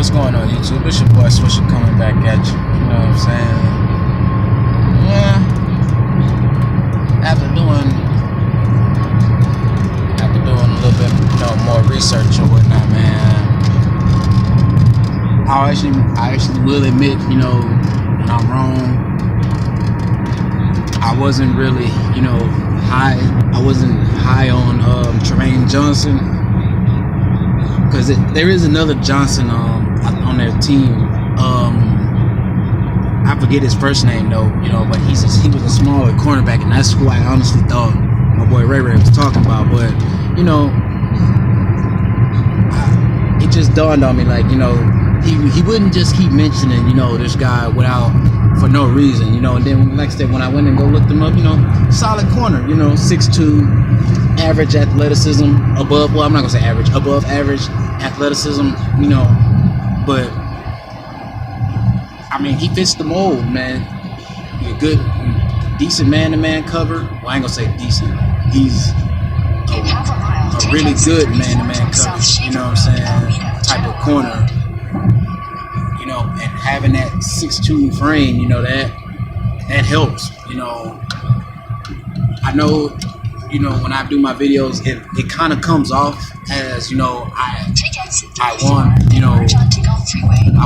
what's going on YouTube? It's your boy Swisher coming back at you. You know what I'm saying? Yeah. After doing a little bit, more research or whatnot, man. I actually will admit, when I'm wrong. I wasn't really, high. I wasn't high on Tremaine Johnson, because there is another Johnson on their team. I forget his first name though, but he was a smaller cornerback, and that's who I honestly thought my boy Ray was talking about. But it just dawned on me, like, he wouldn't just keep mentioning, this guy for no reason, and then like I said, when I went and go look them up, solid corner, 6'2", average athleticism, above average athleticism, but I mean, he fits the mold, man. He's a good, decent man-to-man cover. Well, I ain't gonna say decent. He's a really good man-to-man cover, you know what I'm saying, type of corner. And having that 6'2" frame, that helps. I know, when I do my videos, it kind of comes off as, I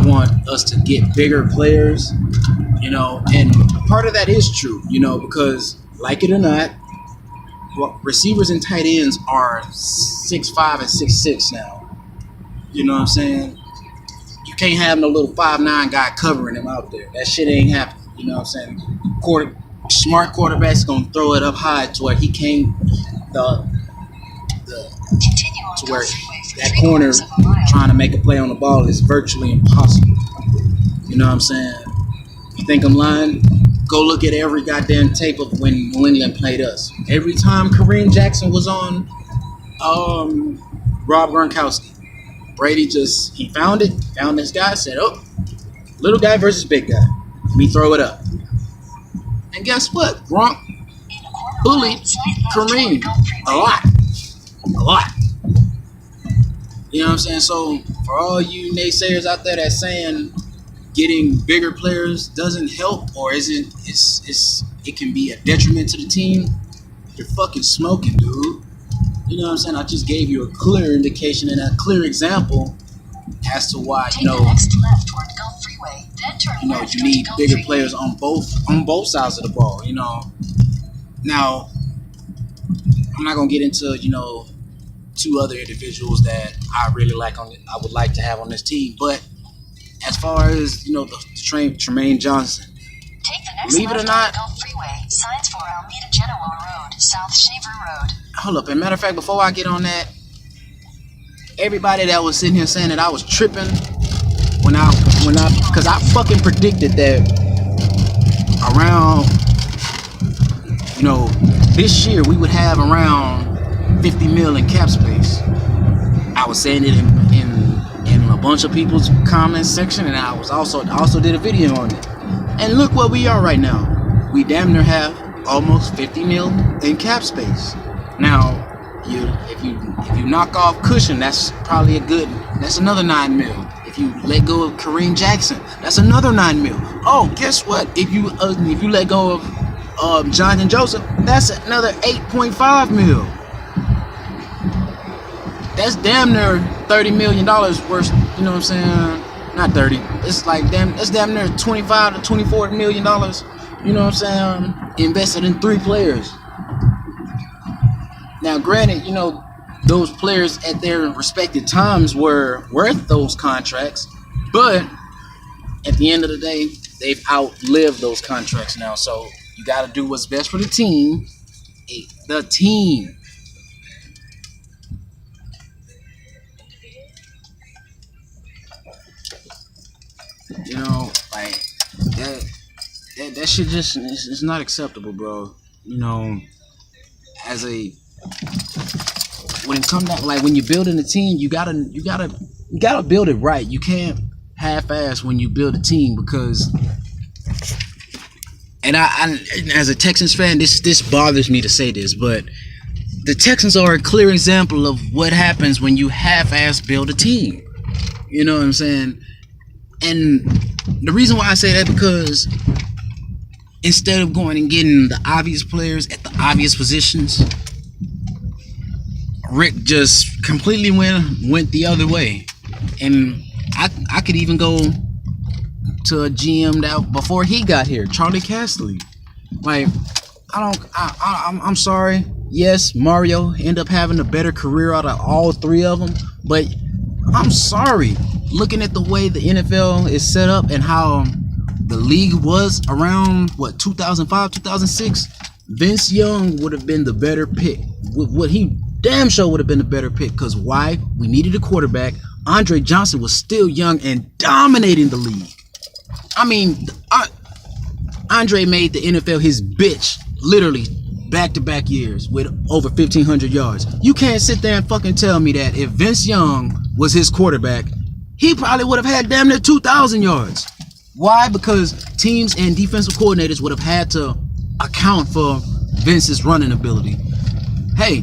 want us to get bigger players, and part of that is true, because like it or not, receivers and tight ends are 6'5" and 6'6" now. You know what I'm saying? You can't have no little 5'9" guy covering him out there. That shit ain't happening. You know what I'm saying? Smart quarterback's gonna throw it up high to where he can't to where that corner trying to make a play on the ball is virtually impossible. You know what I'm saying? You think I'm lying? Go look at every goddamn tape of when New England played us. Every time Kareem Jackson was on Rob Gronkowski, Brady he found this guy, said, oh, little guy versus big guy. Let me throw it up. And guess what? Gronk bullied Kareem a lot. You know what I'm saying? So for all you naysayers out there that's saying getting bigger players doesn't help or it can be a detriment to the team, you're fucking smoking, dude. You know what I'm saying? I just gave you a clear indication and a clear example as to why, you need bigger players on both sides of the ball, Now, I'm not gonna get into, two other individuals that I really like I would like to have on this team, but as far as, the Tremaine Johnson, believe it or not, signs for Alameda Genoa Road, South Shaver Road. Hold up, and matter of fact, before I get on that, everybody that was sitting here saying that I was tripping because I fucking predicted that around, this year we would have around 50 mil in cap space. I was saying it in a bunch of people's comment section, and I also did a video on it. And look where we are right now. We damn near have almost 50 mil in cap space. Now, if you knock off Cushion, that's probably that's another 9 mil. If you let go of Kareem Jackson, that's another 9 mil. Oh, guess what? If you let go of Jonathan Joseph, that's another 8.5 mil. That's damn near $30 million worth. You know what I'm saying? Not 30. It's like that's damn near 25 to 24 million dollars. You know what I'm saying? Invested in 3 players. Now, granted, those players at their respective times were worth those contracts, but at the end of the day, they've outlived those contracts now. So you got to do what's best for the team. The team. Like that shit just it's not acceptable, bro. When it comes down, like when you're building a team, you gotta build it right. You can't half-ass when you build a team, because, and I as a Texans fan, this bothers me to say this, but the Texans are a clear example of what happens when you half-ass build a team. You know what I'm saying? And the reason why I say that, because instead of going and getting the obvious players at the obvious positions, Rick just completely went the other way. And I could even go to a GM that before he got here, Charlie Castley. Like, I'm sorry. Yes, Mario ended up having a better career out of all three of them, but I'm sorry. Looking at the way the NFL is set up and how the league was around 2005, 2006, Vince Young would have been the better pick. What he damn sure would have been the better pick. Because why? We needed a quarterback. Andre Johnson was still young and dominating the league. I mean, Andre made the NFL his bitch, literally back-to-back years with over 1,500 yards. You can't sit there and fucking tell me that if Vince Young was his quarterback, he probably would have had damn near 2,000 yards. Why? Because teams and defensive coordinators would have had to account for Vince's running ability. Hey,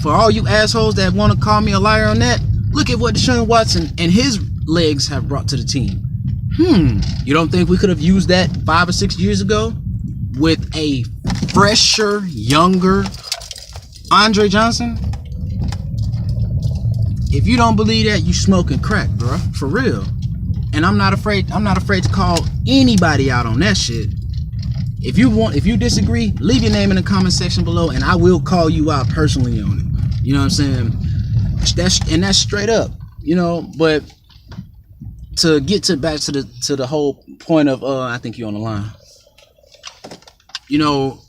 for all you assholes that want to call me a liar on that, look at what Deshaun Watson and his legs have brought to the team. You don't think we could have used that 5 or 6 years ago with a fresher, younger Andre Johnson? If you don't believe that, you smoking crack, bro. For real. And I'm not afraid to call anybody out on that shit. If you disagree, leave your name in the comment section below and I will call you out personally on it. You know what I'm saying? That's straight up, you know. But to get back to the whole point of I think you're on the line. You know,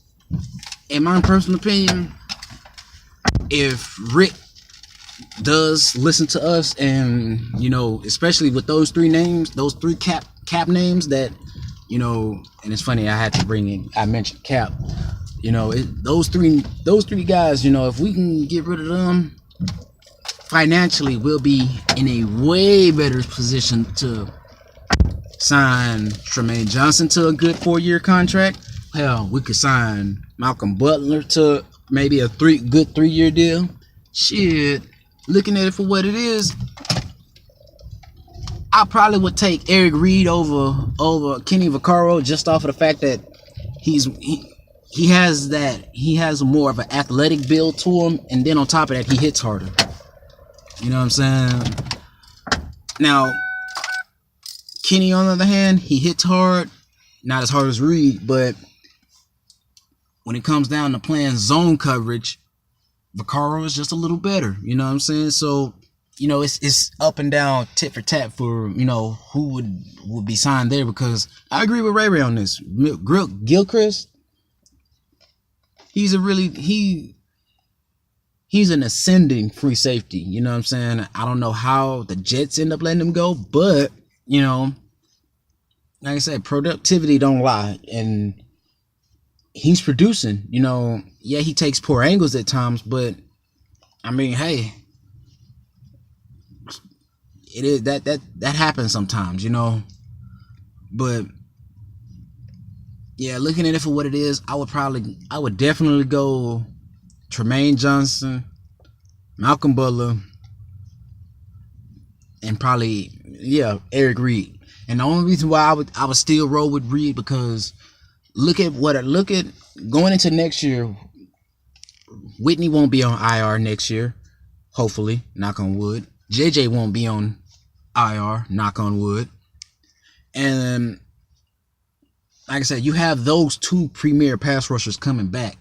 in my personal opinion, if Rick does listen to us, and you know, especially with those three names, those three cap names that, you know, and it's funny, I mentioned Cap, you know, those three guys, you know, if we can get rid of them financially, we'll be in a way better position to sign Tremaine Johnson to a good 4-year contract. Hell, we could sign Malcolm Butler to maybe a good 3-year deal. Shit, looking at it for what it is, I probably would take Eric Reed over Kenny Vaccaro just off of the fact that he has more of an athletic build to him, and then on top of that, he hits harder. You know what I'm saying? Now, Kenny, on the other hand, he hits hard, not as hard as Reed, but when it comes down to playing zone coverage, Vaccaro is just a little better. You know what I'm saying? So, you know, it's up and down, tit for tat for, you know, who would be signed there, because I agree with Ray on this. Gilchrist, he's an ascending free safety. You know what I'm saying? I don't know how the Jets end up letting him go, but, you know, like I said, productivity don't lie, and he's producing. You know, yeah, he takes poor angles at times, but I mean, hey, it is that happens sometimes, you know. But yeah, looking at it for what it is, I would definitely go Tremaine Johnson, Malcolm Butler, and probably, yeah, Eric Reed. And the only reason why I would still roll with Reed, because look at going into next year, Whitney won't be on IR next year, hopefully, knock on wood. JJ won't be on IR, knock on wood. And like I said, you have those two premier pass rushers coming back.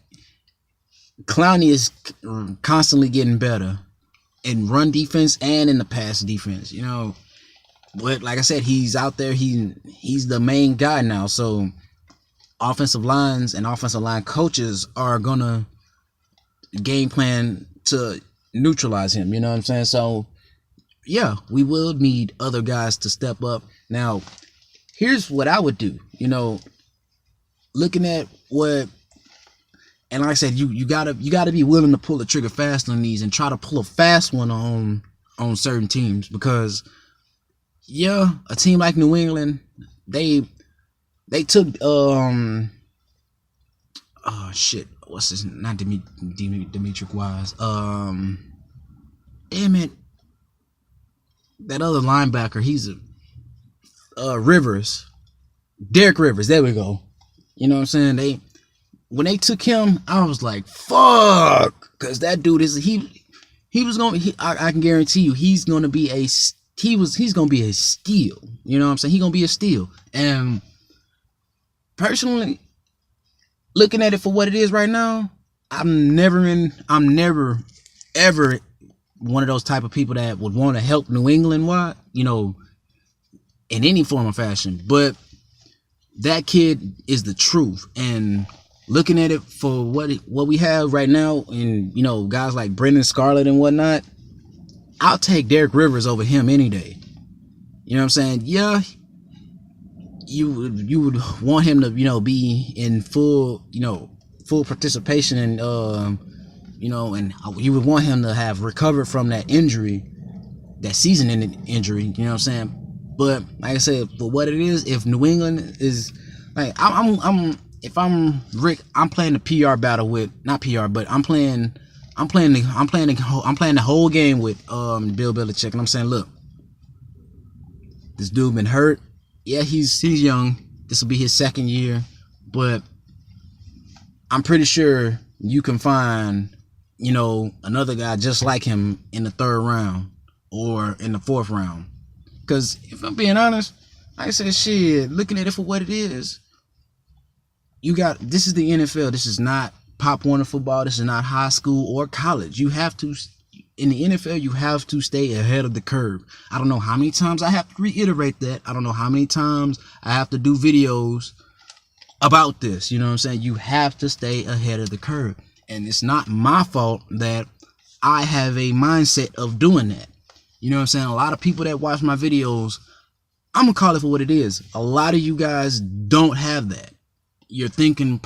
Clowney is constantly getting better in run defense and in the pass defense, you know. But like I said, he's out there. He's the main guy now. So offensive lines and offensive line coaches are gonna game plan to neutralize him. You know what I'm saying? So yeah, we will need other guys to step up. Now, here's what I would do. You know, looking at what, and like I said, you gotta be willing to pull the trigger fast on these and try to pull a fast one on certain teams, because yeah, a team like New England, they took what's his, not Demetric Wise, damn it, that other linebacker. He's a Rivers, Derek Rivers. There we go. You know what I'm saying? When they took him, I was like, fuck, because that dude is he was gonna. I can guarantee you, he's gonna be a he's gonna be a steal. You know what I'm saying? He's gonna be a steal. And personally, looking at it for what it is right now, I'm never ever one of those type of people that would want to help New England, you know, in any form or fashion. But that kid is the truth. And looking at it for what we have right now, and you know, guys like Brendan Scarlett and whatnot, I'll take Derek Rivers over him any day. You know what I'm saying? Yeah, you would want him to, you know, be in full participation, and you know, and you would want him to have recovered from that injury, that season-ending injury. You know what I'm saying? But like I said, for what it is, if New England is like, if I'm Rick, I'm playing the PR battle with, not PR, but I'm playing the whole game with Bill Belichick, and I'm saying, look, this dude been hurt. Yeah, he's young. This will be his second year, but I'm pretty sure you can find, you know, another guy just like him in the 3rd round or in the 4th round. Because if I'm being honest, like I said, shit, looking at it for what it is, this is the NFL. This is not Pop Warner football. This is not high school or college. You have to, in the NFL, you have to stay ahead of the curve. I don't know how many times I have to reiterate that. I don't know how many times I have to do videos about this. You know what I'm saying? You have to stay ahead of the curve. And it's not my fault that I have a mindset of doing that. You know what I'm saying? A lot of people that watch my videos, I'm going to call it for what it is. A lot of you guys don't have that. You're thinking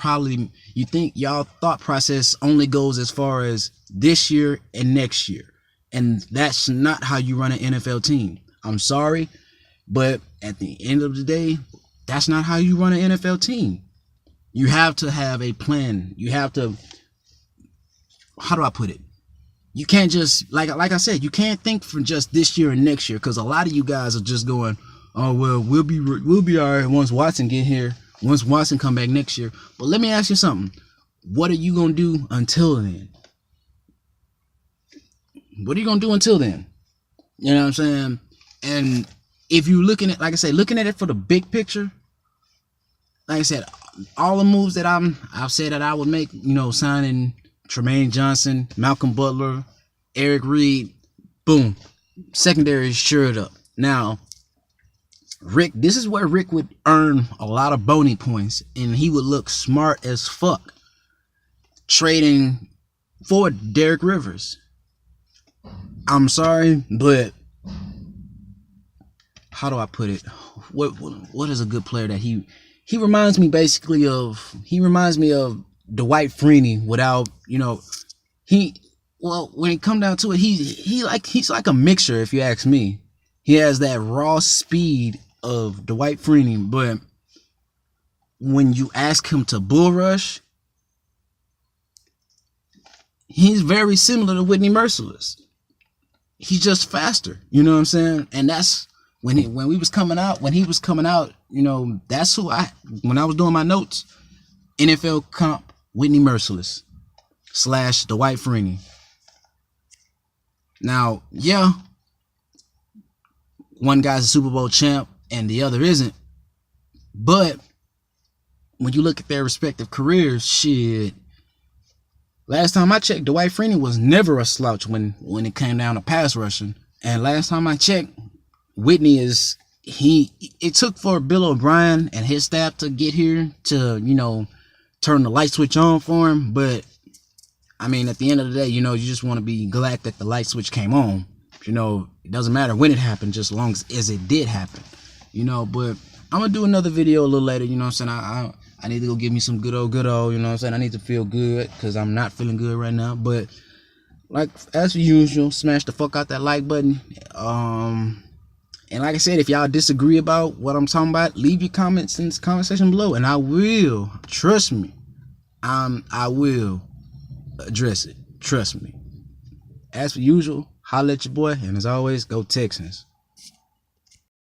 you think y'all thought process only goes as far as this year and next year. And that's not how you run an NFL team. I'm sorry, but at the end of the day, that's not how you run an NFL team. You have to have a plan. You have to, how do I put it? You can't just, like I said, you can't think for just this year and next year, because a lot of you guys are just going, oh, well, we'll be all right once Watson get here. Once Watson come back next year. But let me ask you something. What are you going to do until then? What are you going to do until then? You know what I'm saying? And if you're looking at, like I said, looking at it for the big picture, like I said, all the moves that I've said that I would make, you know, signing Tremaine Johnson, Malcolm Butler, Eric Reed, boom, secondary is shored up. Now, Rick, this is where Rick would earn a lot of bonus points, and he would look smart as fuck trading for Derek Rivers. I'm sorry, but how do I put it? What is a good player that he reminds me basically of? He reminds me of Dwight Freeney without, you know, when it come down to it, he's like a mixture, if you ask me. He has that raw speed of Dwight Freeney, but when you ask him to bull rush, he's very similar to Whitney Merciless. He's just faster, you know what I'm saying? And that's when he was coming out, you know, that's who when I was doing my notes, NFL comp Whitney Merciless / Dwight Freeney. Now, yeah, one guy's a Super Bowl champ and the other isn't. But when you look at their respective careers, shit, last time I checked, Dwight Freeney was never a slouch when it came down to pass rushing. And last time I checked, Whitney it took for Bill O'Brien and his staff to get here to, you know, turn the light switch on for him. But I mean, at the end of the day, you know, you just want to be glad that the light switch came on. You know, it doesn't matter when it happened, just as long as it did happen. You know, but I'm gonna do another video a little later. You know what I'm saying? I need to go give me some good old. You know what I'm saying? I need to feel good because I'm not feeling good right now. But like as usual, smash the fuck out that like button. And like I said, if y'all disagree about what I'm talking about, leave your comments in the comment section below, and I will, trust me, I will address it. Trust me. As per usual, holla at your boy, and as always, go Texans.